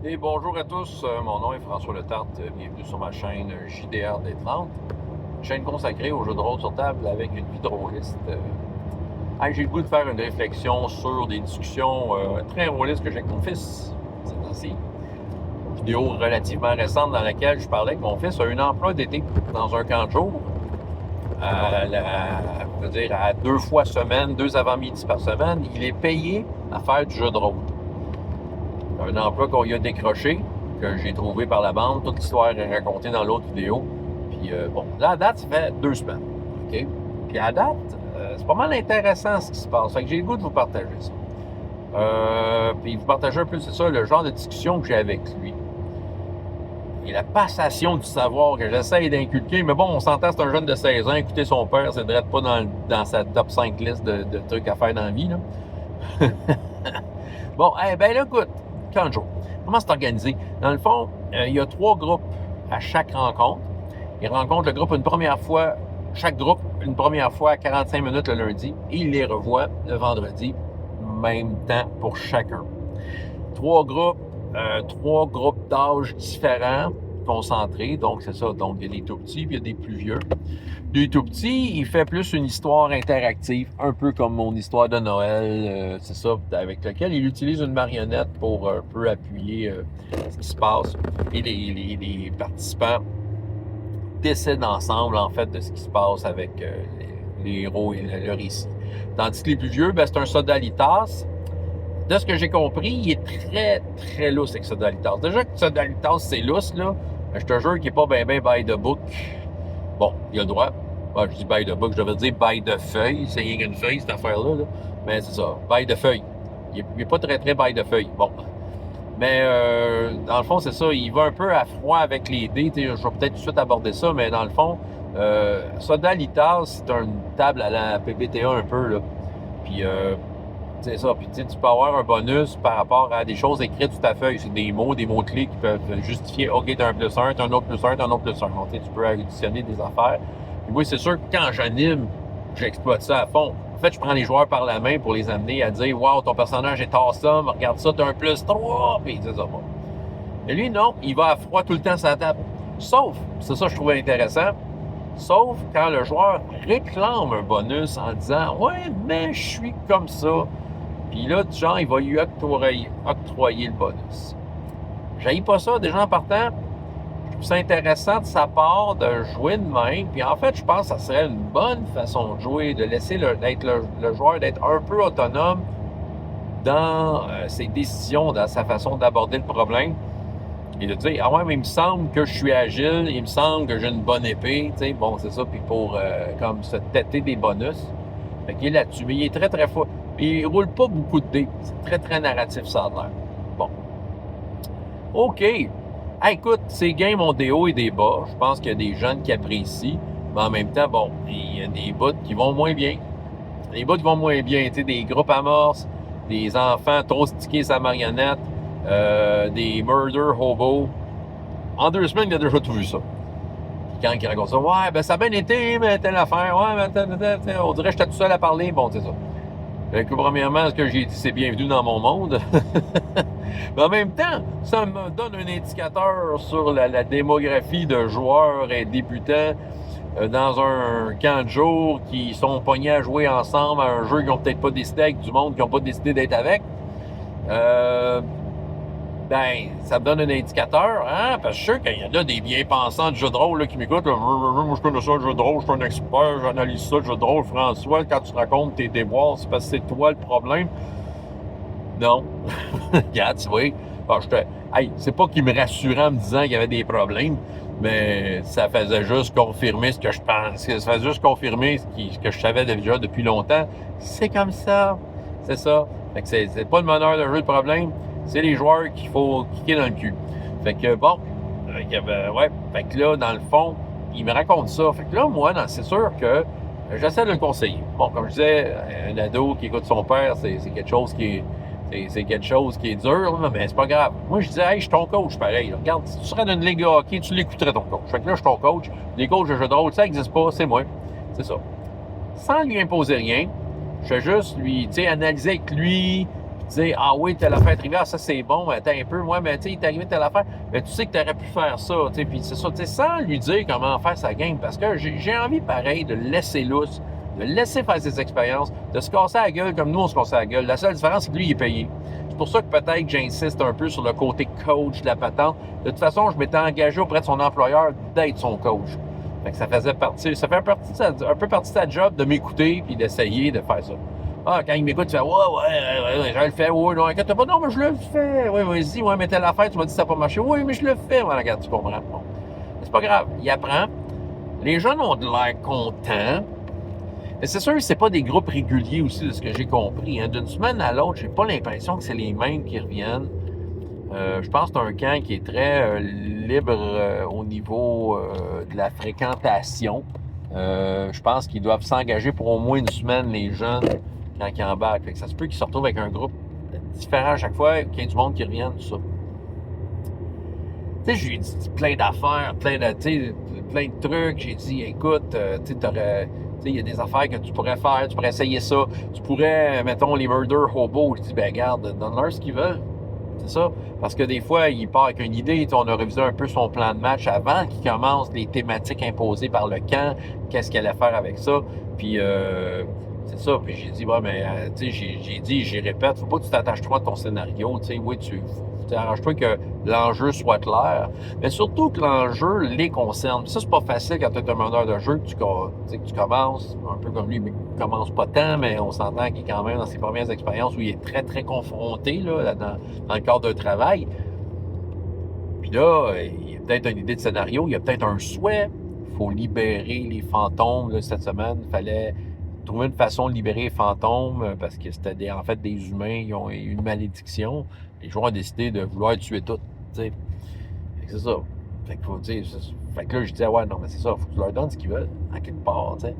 Et bonjour à tous, mon nom est François Letarte, bienvenue sur ma chaîne JDR D30, chaîne consacrée aux jeux de rôle sur table avec une vie de rôliste. J'ai le goût de faire une réflexion sur des discussions très rôlistes que j'ai avec mon fils ces temps-ci. Une vidéo relativement récente dans laquelle je parlais que mon fils a un emploi d'été dans un camp de jour, je veux dire à 2 fois semaine, 2 avant-midi par semaine, il est payé à faire du jeu de rôle. Un emploi qu'on y a décroché, que j'ai trouvé par la bande. Toute l'histoire est racontée dans l'autre vidéo. Puis bon, là, à date, ça fait 2 semaines. OK? Puis à date, c'est pas mal intéressant ce qui se passe. Fait que j'ai le goût de vous partager ça. Puis vous partager un peu, c'est ça, le genre de discussion que j'ai avec lui. Et la passation du savoir que j'essaye d'inculquer. Mais bon, on s'entend, c'est un jeune de 16 ans. Écouter son père, c'est direct pas dans sa top 5 liste de trucs à faire dans la vie, là. Bon, ben là, écoute, camp de jour. Comment c'est organisé? Dans le fond, il y a 3 groupes à chaque rencontre. Ils rencontrent le groupe une première fois, chaque groupe une première fois à 45 minutes le lundi, et ils les revoient le vendredi, même temps pour chacun. 3 groupes d'âge différents, concentrés, donc c'est ça. Donc, il y a des tout petits, puis il y a des plus vieux. Les tout petits, il fait plus une histoire interactive, un peu comme mon histoire de Noël, c'est ça, avec lequel il utilise une marionnette pour un peu appuyer ce qui se passe. Et les participants décident ensemble, en fait, de ce qui se passe avec les héros et le récit. Tandis que les plus vieux, ben, c'est un Sodalitas. De ce que j'ai compris, il est très, très lousse avec Sodalitas. Déjà que Sodalitas, c'est lousse, là, je te jure qu'il n'est pas bien by the book. Bon, il a le droit. Ben, je dis by the book, je devais dire by de feuille. C'est rien qu'une feuille, cette affaire-là. Là. Mais c'est ça, by de feuille. Il n'est pas très, très by de feuille. Bon. Mais dans le fond, c'est ça. Il va un peu à froid avec les dés. Je vais peut-être tout de suite aborder ça, mais dans le fond, Sodalitas, c'est une table à la PBTA un peu. Là. Puis, c'est ça. Puis, tu peux avoir un bonus par rapport à des choses écrites sur ta feuille. C'est des mots-clés qui peuvent justifier, OK, t'as un +1, t'as un autre +1, t'as un autre +1. Donc, tu peux additionner des affaires. Puis, oui, c'est sûr que quand j'anime, j'exploite ça à fond. En fait, je prends les joueurs par la main pour les amener à dire, wow, ton personnage est awesome, regarde ça, t'as un +3, puis c'est ça. Bon. Et lui, non, il va à froid tout le temps sur la table. Sauf, c'est ça que je trouvais intéressant, sauf quand le joueur réclame un bonus en disant, ouais, mais je suis comme ça. Puis là, genre, il va lui octroyer le bonus. J'haïs pas ça, déjà en partant. Je trouve ça intéressant de sa part de jouer de même. Puis en fait, je pense que ça serait une bonne façon de jouer, de laisser le joueur d'être un peu autonome dans ses décisions, dans sa façon d'aborder le problème. Et de dire, ah ouais, mais il me semble que je suis agile, il me semble que j'ai une bonne épée. Tu sais, bon, c'est ça. Puis pour comme se têter des bonus. Fait qu'il est là-dessus. Mais il est très, très fort. Puis il roule pas beaucoup de dés. C'est très, très narratif, ça a l'air. Bon. OK. Hey, écoute, ces games ont des hauts et des bas. Je pense qu'il y a des jeunes qui apprécient. Mais en même temps, bon, il y a des bouts qui vont moins bien. Les bouts qui vont moins bien, tu sais, des groupes amorces, des enfants trop stickés sa marionnette, des murder hobos. En 2 semaines, il a déjà tout vu ça. Puis quand il raconte ça, ouais, ben ça a bien été, mais telle affaire, ouais, mais on dirait que j'étais tout seul à parler, bon, c'est ça. Fait que premièrement, ce que j'ai dit, c'est bienvenue dans mon monde. Mais en même temps, ça me donne un indicateur sur la démographie de joueurs et débutants dans un camp de jour qui sont pognés à jouer ensemble à un jeu qu'ils n'ont peut-être pas décidé avec du monde, qui n'ont pas décidé d'être avec. Ben, ça me donne un indicateur, hein, parce que je suis sûr qu'il y en a des bien-pensants de jeux de rôle là, qui m'écoutent. Là, moi, je connais ça, le jeu de rôle, je suis un expert, j'analyse ça, le jeu de rôle. François, quand tu racontes tes déboires, c'est parce que c'est toi le problème. Non. Regarde, tu vois. Hey, c'est pas qu'il me rassurait en me disant qu'il y avait des problèmes, mais ça faisait juste confirmer ce que je pense. Ça faisait juste confirmer ce que je savais déjà depuis longtemps. C'est comme ça. C'est ça. Fait que c'est pas le meneur de jeu le problème. C'est les joueurs qu'il faut kicker dans le cul. Fait que bon, ouais, fait que là, dans le fond, il me raconte ça. Fait que là, moi, c'est sûr que j'essaie de le conseiller. Bon, comme je disais, un ado qui écoute son père, c'est quelque chose qui est dur, là, mais c'est pas grave. Moi, je disais, hey, je suis ton coach, pareil. Là. Regarde, si tu serais dans une ligue de hockey, tu l'écouterais ton coach. Fait que là, je suis ton coach. Les coachs de jeux de rôle, ça n'existe pas, c'est moi. C'est ça. Sans lui imposer rien, je fais juste lui, tu sais, analyser avec lui, dire, ah oui, telle affaire est arrivée, ah ça c'est bon, attends un peu, moi, mais tu sais, il est arrivé telle affaire, mais tu sais que tu aurais pu faire ça, tu sais, puis c'est ça, tu sais, sans lui dire comment faire sa game, parce que j'ai envie, pareil, de le laisser lousse, de le laisser faire ses expériences, de se casser la gueule comme nous, on se casse la gueule. La seule différence, c'est que lui, il est payé. C'est pour ça que peut-être que j'insiste un peu sur le côté coach de la patente. De toute façon, je m'étais engagé auprès de son employeur d'être son coach. Fait que ça faisait partie, ça fait un peu partie de sa job de m'écouter puis d'essayer de faire ça. Ah, quand il m'écoute, tu fais ouais, je le fais, ouais, non, inquiète pas, non, mais je le fais. Ouais, vas-y, ouais, mais telle affaire, tu m'as dit que ça n'a pas marché. Oui, mais je le fais. Voilà, regarde, tu comprends. Bon. C'est pas grave, il apprend. Les jeunes ont de l'air contents. Mais c'est sûr que c'est pas des groupes réguliers aussi, de ce que j'ai compris. Hein. D'une semaine à l'autre, j'ai pas l'impression que c'est les mêmes qui reviennent. Je pense que c'est un camp qui est très libre au niveau de la fréquentation. Je pense qu'ils doivent s'engager pour au moins une semaine, les jeunes, quand ils embarquent. Fait que ça se peut qu'ils se retrouvent avec un groupe différent à chaque fois, qu'il y ait du monde qui revienne, tout ça. Tu sais, j'ai dit plein d'affaires, plein de trucs. J'ai dit, écoute, tu sais, il y a des affaires que tu pourrais faire, tu pourrais essayer ça. Tu pourrais, mettons, les murder hobos. Je dis, ben regarde, donne-leur ce qu'ils veulent. C'est ça. Parce que des fois, il part avec une idée. On a révisé un peu son plan de match avant qu'il commence les thématiques imposées par le camp. Qu'est-ce qu'il allait faire avec ça. Puis, c'est ça. Puis j'ai dit, mais, tu sais, j'ai dit, j'y répète, faut pas que tu t'attaches trop à ton scénario. Tu sais, oui, tu arrange-toi que l'enjeu soit clair. Mais surtout que l'enjeu les concerne. Ça, c'est pas facile quand tu es un meneur de jeu, que tu commences, un peu comme lui, mais il commence pas tant, mais on s'entend qu'il est quand même dans ses premières expériences où il est très, très confronté là, dans le cadre d'un travail. Puis là, il y a peut-être une idée de scénario, il y a peut-être un souhait. Il faut libérer les fantômes là, cette semaine. Il fallait trouver une façon de libérer les fantômes parce que c'était en fait des humains, ils ont eu une malédiction. Les joueurs ont décidé de vouloir tuer tout. Fait que c'est ça. Fait que, fait que là, je disais, ouais, non, mais c'est ça, faut que tu leur donnes ce qu'ils veulent, à quelque part, tu sais.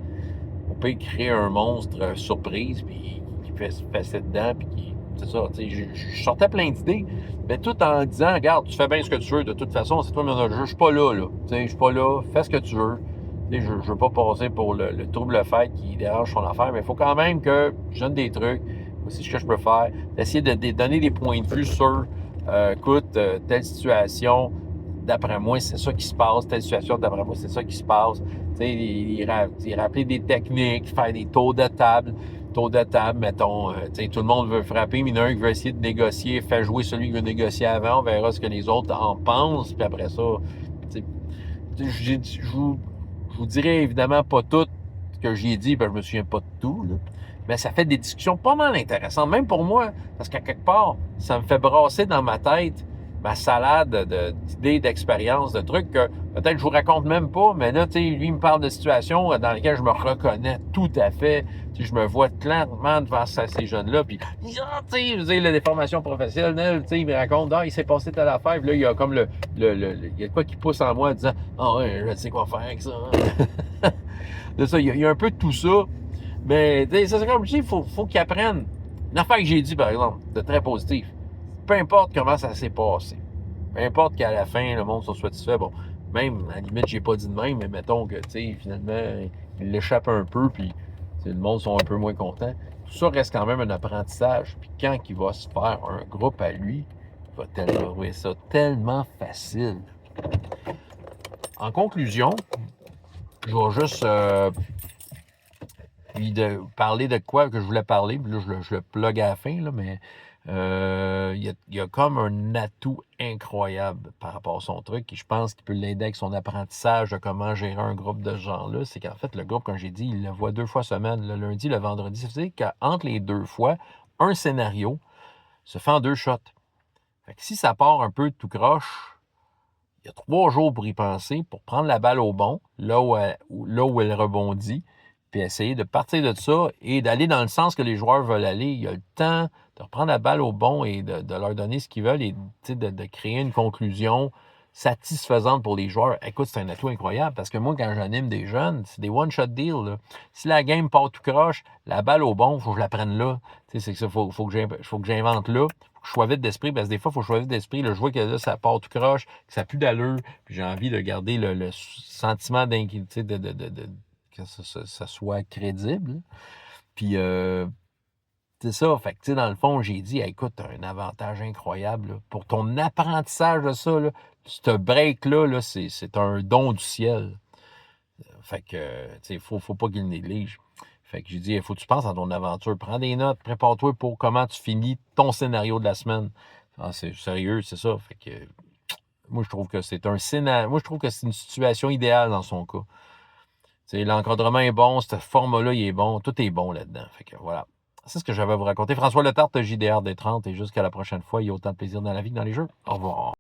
On peut créer un monstre surprise, puis qui fait ça dedans, puis qui. C'est ça, tu sais. Je sortais plein d'idées, mais tout en disant, regarde, tu fais bien ce que tu veux, de toute façon, c'est toi le meneur de jeu, je suis pas là, là. Tu sais, je suis pas là, fais ce que tu veux. Je ne veux pas passer pour le trouble fait qui dérange son affaire, mais il faut quand même que je donne des trucs. Voici ce que je peux faire. Essayer de donner des points de vue sur, écoute, telle situation, d'après moi, c'est ça qui se passe. Telle situation, d'après moi, c'est ça qui se passe. Tu sais, il rappeler des techniques, faire des tours de table. Tour de table, mettons, tout le monde veut frapper, mais il y en a un qui veut essayer de négocier, fait jouer celui qui veut négocier avant, on verra ce que les autres en pensent, puis après ça, je vous dirai évidemment pas tout ce que j'y ai dit, ben je me souviens pas de tout, là. Mais ça fait des discussions pas mal intéressantes, même pour moi, parce qu'à quelque part, ça me fait brasser dans ma tête ma salade d'idées, d'expériences, de trucs que peut-être je vous raconte même pas, mais là, tu sais, lui, il me parle de situations dans lesquelles je me reconnais tout à fait. Tu sais, je me vois clairement devant ces jeunes-là, puis, tu sais, je veux dire, la déformation professionnelle, tu sais, il me raconte, il s'est passé telle affaire, puis là, il y a comme il y a de quoi qui pousse en moi en disant, ouais, je sais quoi faire avec ça. C'est ça, il y a un peu de tout ça, mais, tu sais, c'est comme je dis, faut qu'ils apprennent. Une affaire que j'ai dit, par exemple, de très positif. Peu importe comment ça s'est passé. Peu importe qu'à la fin, le monde soit satisfait. Bon, même, à la limite, j'ai pas dit de même, mais mettons que, tu sais, finalement, il l'échappe un peu, puis le monde sont un peu moins contents. Tout ça reste quand même un apprentissage. Puis quand il va se faire un groupe à lui, il va tellement trouver ça tellement facile. En conclusion, je vais juste parler de quoi que je voulais parler. Puis là, je le plug à la fin, là, mais il y a comme un atout incroyable par rapport à son truc et je pense qu'il peut l'aider avec son apprentissage de comment gérer un groupe de ce genre-là. C'est qu'en fait, le groupe, comme j'ai dit, il le voit 2 fois semaine, le lundi, le vendredi. Ça veut dire qu'entre les 2 fois, un scénario se fait en 2 shots. Fait que si ça part un peu tout croche, il y a 3 jours pour y penser, pour prendre la balle au bon, là où elle rebondit, puis essayer de partir de ça et d'aller dans le sens que les joueurs veulent aller. Il y a le temps de reprendre la balle au bon et de leur donner ce qu'ils veulent et de créer une conclusion satisfaisante pour les joueurs. Écoute, c'est un atout incroyable parce que moi, quand j'anime des jeunes, c'est des one-shot deals, là. Si la game part tout croche, la balle au bon, il faut que je la prenne là. C'est que ça, faut que j'invente là. Faut que je sois vite d'esprit parce que des fois, il faut que je sois vite d'esprit. Là, je vois que là, ça part tout croche, que ça n'a plus d'allure, puis j'ai envie de garder le sentiment d'inquiétude, que ça soit crédible. Puis, C'est ça. Fait que, tu sais, dans le fond, j'ai dit, hey, écoute, t'as un avantage incroyable là, pour ton apprentissage de ça. Là, ce break-là, là, c'est un don du ciel. Fait que, tu sais, faut pas qu'il le néglige. Fait que j'ai dit, il faut que tu penses à ton aventure. Prends des notes, prépare-toi pour comment tu finis ton scénario de la semaine. Ah, c'est sérieux, c'est ça. Fait que, moi, je trouve que c'est un scénario. Moi, je trouve que c'est une situation idéale dans son cas. Tu sais, l'encadrement est bon, ce format-là, il est bon. Tout est bon là-dedans. Fait que, voilà. C'est ce que j'avais à vous raconter. François Letarte, JDR des 30. Et jusqu'à la prochaine fois, il y a autant de plaisir dans la vie que dans les jeux. Au revoir.